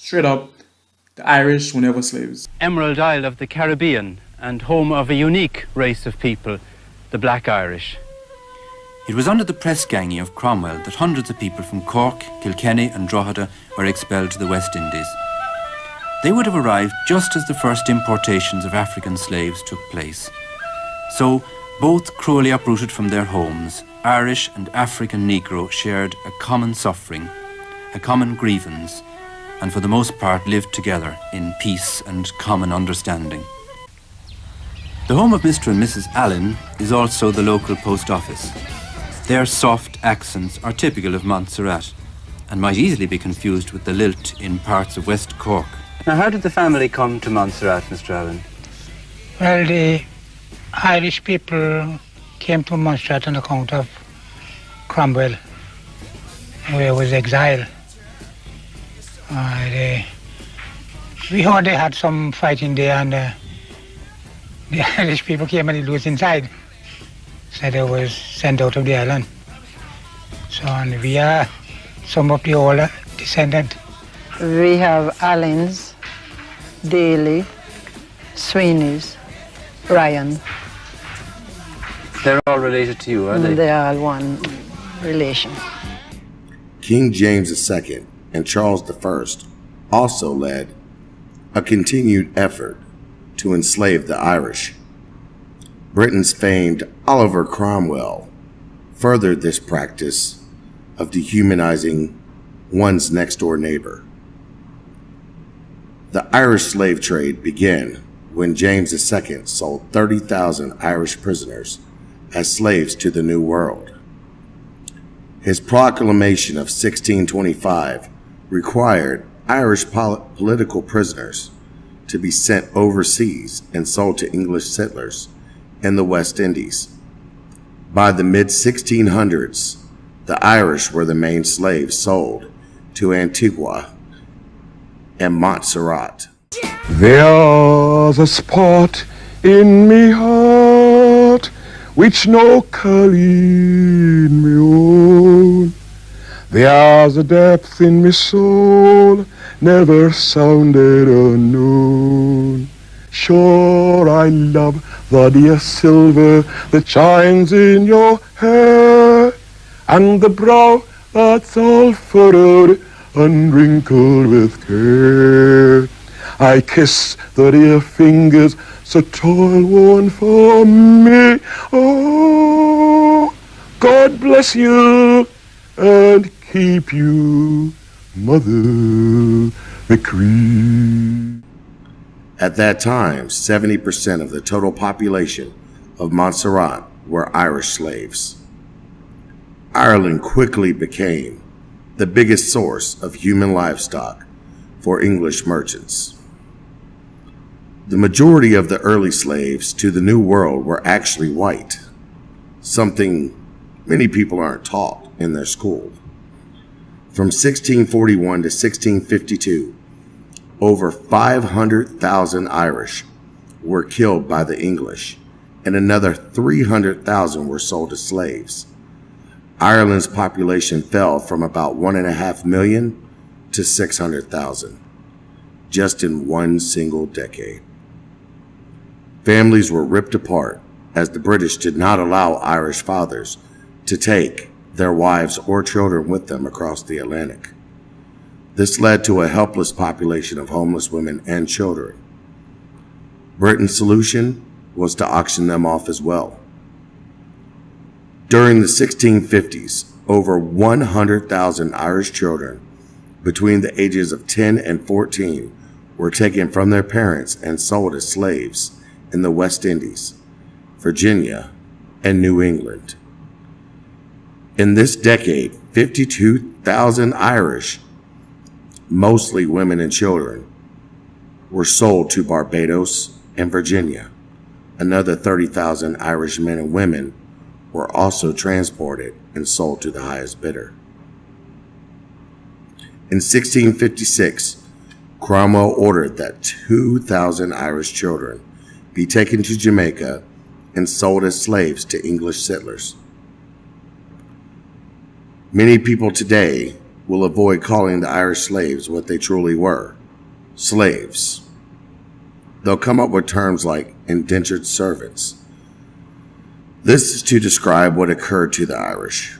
Straight up, the Irish were never slaves. Emerald Isle of the Caribbean and home of a unique race of people, the Black Irish. It was under the press ganging of Cromwell that hundreds of people from Cork, Kilkenny and Drogheda were expelled to the West Indies. They would have arrived just as the first importations of African slaves took place. So, both cruelly uprooted from their homes, Irish and African Negro shared a common suffering, a common grievance, and for the most part lived together in peace and common understanding. The home of Mr. and Mrs. Allen is also the local post office. Their soft accents are typical of Montserrat and might easily be confused with the lilt in parts of West Cork. Now, how did the family come to Montserrat, Mr. Allen? Well, the Irish people came to Montserrat on account of Cromwell, where he was exiled. We heard they had some fighting there, and the Irish people came and they was inside. So they was sent out of the island. So, and we are some of the older descendants. We have Allens, Daly, Sweeney's, Ryan. They're all related to you, are they? They are all one relation. King James II and Charles I also led a continued effort to enslave the Irish. Britain's famed Oliver Cromwell furthered this practice of dehumanizing one's next-door neighbor. The Irish slave trade began when James II sold 30,000 Irish prisoners as slaves to the New World. His proclamation of 1625 required Irish political prisoners to be sent overseas and sold to English settlers in the West Indies. By the mid-1600s, the Irish were the main slaves sold to Antigua and Montserrat. There's a spot in me heart which no Colleen may own. There's a depth in me soul never sounded unknown. Sure I love the dear silver that shines in your hair, and the brow that's all furrowed and wrinkled with care. I kiss the dear fingers so toil-worn for me. Oh, God bless you and keep you, Mother McCree. At that time, 70% of the total population of Montserrat were Irish slaves. Ireland quickly became the biggest source of human livestock for English merchants. The majority of the early slaves to the New World were actually white, something many people aren't taught in their school. From 1641 to 1652, over 500,000 Irish were killed by the English, and another 300,000 were sold as slaves. Ireland's population fell from about 1.5 million to 600,000, just in one single decade. Families were ripped apart as the British did not allow Irish fathers to take their wives or children with them across the Atlantic. This led to a helpless population of homeless women and children. Britain's solution was to auction them off as well. During the 1650s, over 100,000 Irish children between the ages of 10 and 14 were taken from their parents and sold as slaves in the West Indies, Virginia, and New England. In this decade, 52,000 Irish, mostly women and children, were sold to Barbados and Virginia. Another 30,000 Irish men and women were also transported and sold to the highest bidder. In 1656, Cromwell ordered that 2,000 Irish children be taken to Jamaica and sold as slaves to English settlers. Many people today will avoid calling the Irish slaves what they truly were, slaves. They'll come up with terms like indentured servants. This is to describe what occurred to the Irish.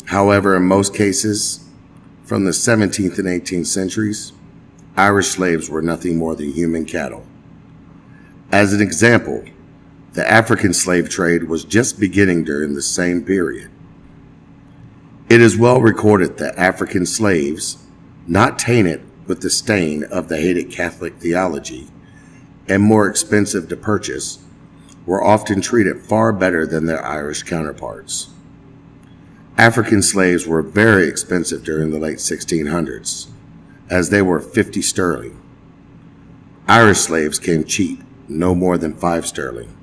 However, in most cases, from the 17th and 18th centuries, Irish slaves were nothing more than human cattle. As an example, the African slave trade was just beginning during the same period. It is well recorded that African slaves, not tainted with the stain of the hated Catholic theology and more expensive to purchase, were often treated far better than their Irish counterparts. African slaves were very expensive during the late 1600s, as they were 50 sterling. Irish slaves came cheap, no more than 5 sterling.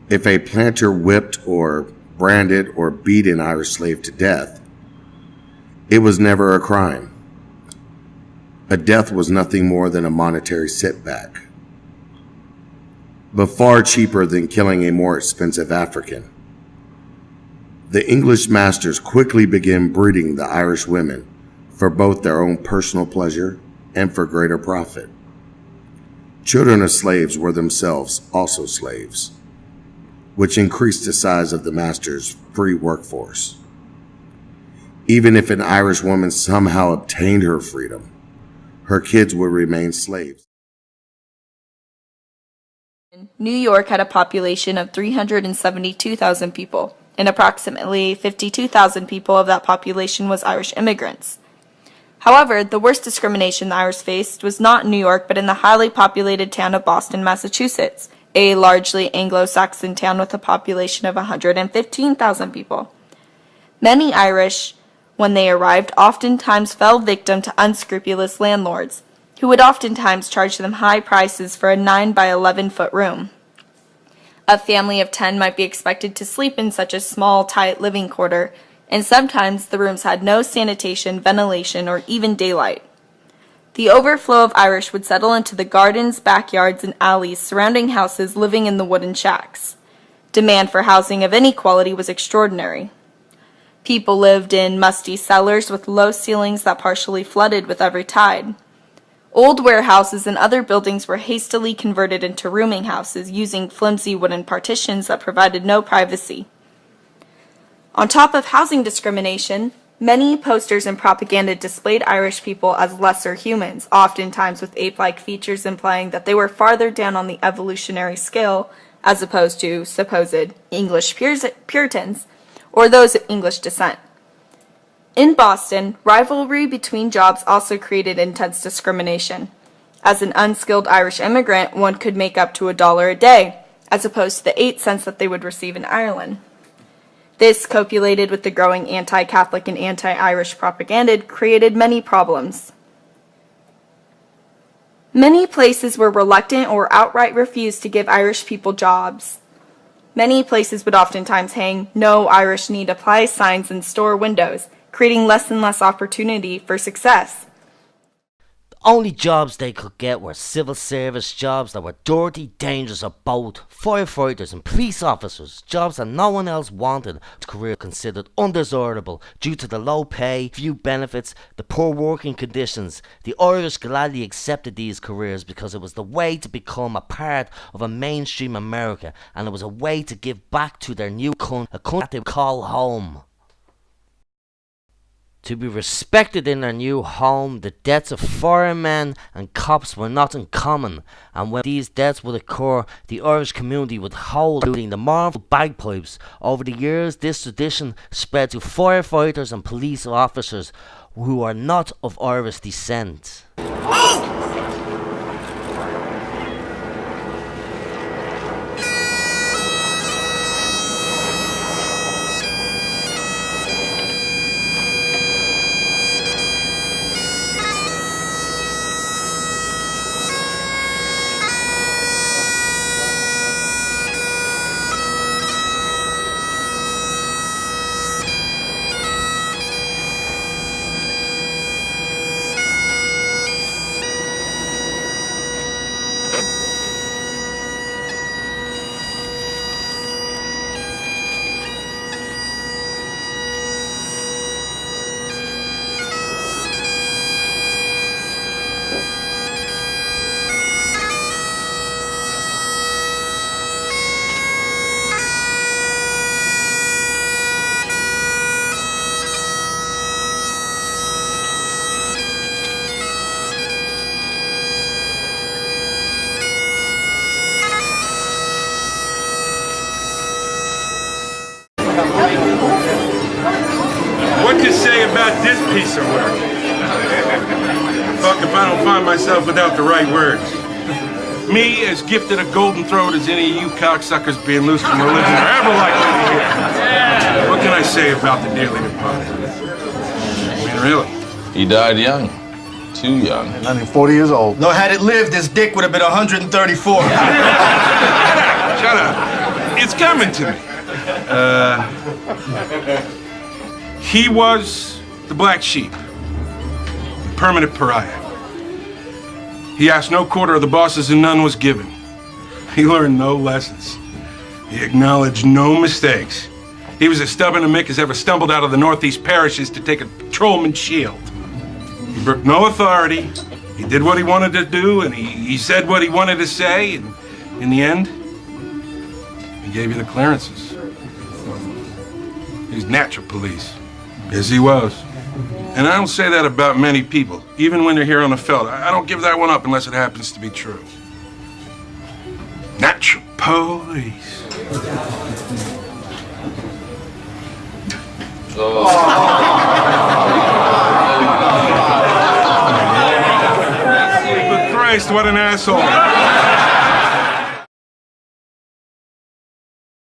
If a planter whipped or branded or beat an Irish slave to death, it was never a crime. A death was nothing more than a monetary setback, but far cheaper than killing a more expensive African. The English masters quickly began breeding the Irish women for both their own personal pleasure and for greater profit. Children of slaves were themselves also slaves, which increased the size of the master's free workforce. Even if an Irish woman somehow obtained her freedom, her kids would remain slaves. New York had a population of 372,000 people, and approximately 52,000 people of that population was Irish immigrants. However, the worst discrimination the Irish faced was not in New York, but in the highly populated town of Boston, Massachusetts, a largely Anglo-Saxon town with a population of 115,000 people. Many Irish, when they arrived, oftentimes fell victim to unscrupulous landlords, who would oftentimes charge them high prices for a 9 by 11-foot room. A family of 10 might be expected to sleep in such a small, tight living quarter, and sometimes the rooms had no sanitation, ventilation, or even daylight. The overflow of Irish would settle into the gardens, backyards, and alleys surrounding houses living in the wooden shacks. Demand for housing of any quality was extraordinary. People lived in musty cellars with low ceilings that partially flooded with every tide. Old warehouses and other buildings were hastily converted into rooming houses using flimsy wooden partitions that provided no privacy. On top of housing discrimination, many posters and propaganda displayed Irish people as lesser humans, oftentimes with ape-like features implying that they were farther down on the evolutionary scale as opposed to supposed English Puritans or those of English descent. In Boston, rivalry between jobs also created intense discrimination. As an unskilled Irish immigrant, one could make up to $1 a day, as opposed to the 8 cents that they would receive in Ireland. This, copulated with the growing anti-Catholic and anti-Irish propaganda, created many problems. Many places were reluctant or outright refused to give Irish people jobs. Many places would oftentimes hang "No Irish Need Apply" signs in store windows, creating less and less opportunity for success. The only jobs they could get were civil service jobs that were dirty, dangerous, or both. Firefighters and police officers, jobs that no one else wanted. A career considered undesirable due to the low pay, few benefits, the poor working conditions. The Irish gladly accepted these careers because it was the way to become a part of a mainstream America, and it was a way to give back to their new country, a country that they call home. To be respected in their new home, the deaths of firemen and cops were not uncommon, and when these deaths would occur, the Irish community would hold the mournful bagpipes. Over the years, this tradition spread to firefighters and police officers who are not of Irish descent. if I don't find myself without the right words. Me, as gifted a golden throat as any of you cocksuckers being loose from religion are ever likely to hear. What can I say about the dearly departed? I mean, really. He died young. Too young. Not even 40 years old. No, had it lived, his dick would have been 134. Shut up. It's coming to me. He was the black sheep. The permanent pariah. He asked no quarter of the bosses and none was given. He learned no lessons. He acknowledged no mistakes. He was as stubborn a Mick as ever stumbled out of the Northeast parishes to take a patrolman's shield. He broke no authority. He did what he wanted to do, and he said what he wanted to say, and in the end, he gave you the clearances. He was natural police. Yes, he was. And I don't say that about many people, even when they're here on the felt. I don't give that one up unless it happens to be true. Natural police. But Christ, what an asshole.